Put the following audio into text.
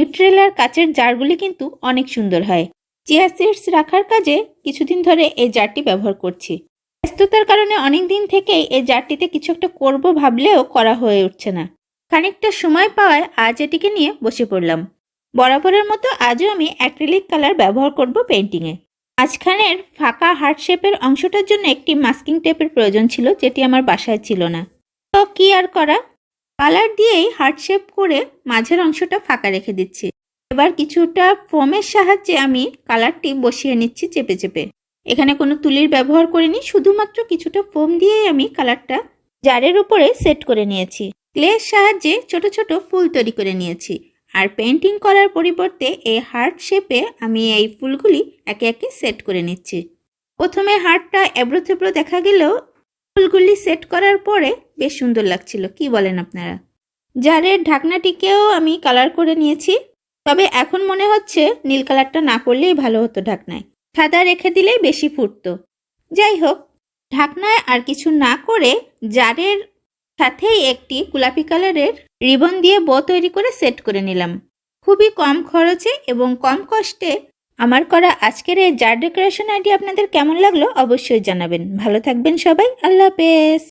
নিউট্রেলার কাচের জারগুলি কিন্তু অনেক সুন্দর হয়। চিয়া সিডস রাখার কাজে কিছুদিন ধরে এই জারটি ব্যবহার করছি। ব্যস্ততার কারণে অনেক দিন থেকেই এই জারটিতে কিছু একটা করব ভাবলেও করা হয়ে উঠছে না। খানিকটা সময় পাওয়ায় আজ এটিকে নিয়ে বসে পড়লাম। বরাবরের মতো আজও আমি অ্যাক্রিলিক কালার ব্যবহার করব পেন্টিংয়ে। মাঝখানের ফাঁকা হার্ট শেপের অংশটার জন্য একটি মাস্কিং টেপের প্রয়োজন ছিল, যেটি আমার বাসায় ছিল না। তো কি আর করা, কালার দিয়েই হার্ট শেপ করে মাঝের অংশটা ফাঁকা রেখে দিচ্ছি। এবার কিছুটা ফোমের সাহায্যে আমি কালারটি বসিয়ে নিচ্ছি চেপে চেপে। এখানে কোনো তুলির ব্যবহার করিনি, শুধুমাত্র কিছুটা ফোম দিয়েই আমি কালারটা জারের উপরে সেট করে নিয়েছি। ক্লের সাহায্যে ছোট ছোট ফুল তৈরি করে নিয়েছি। আর পেন্টিং করার পরিবর্তে এই হার্ট শেপে আমি এই ফুলগুলি একে একে সেট করে নিচ্ছি। প্রথমে হার্টটা এবড়ো থেবড়ো দেখা গেলেও ফুলগুলি সেট করার পরে বেশ সুন্দর লাগছিল, কি বলেন আপনারা? জারের ঢাকনাটিকেও আমি কালার করে নিয়েছি, তবে এখন মনে হচ্ছে নীল কালারটা না করলেই ভালো হতো, ঢাকনায় সাদা রেখে দিলেই বেশি ফুটতো। যাই হোক, ঢাকনায় আর কিছু না করে জারের সাথেই একটি গোলাপি কালারের রিবন দিয়ে বো তৈরি করে সেট করে নিলাম। খুবই কম খরচে এবং কম কষ্টে আমার করা আজকের এই জার ডেকোরেশন আইডিয়া আপনাদের কেমন লাগলো অবশ্যই জানাবেন। ভালো থাকবেন সবাই, আল্লাহ হাফেজ।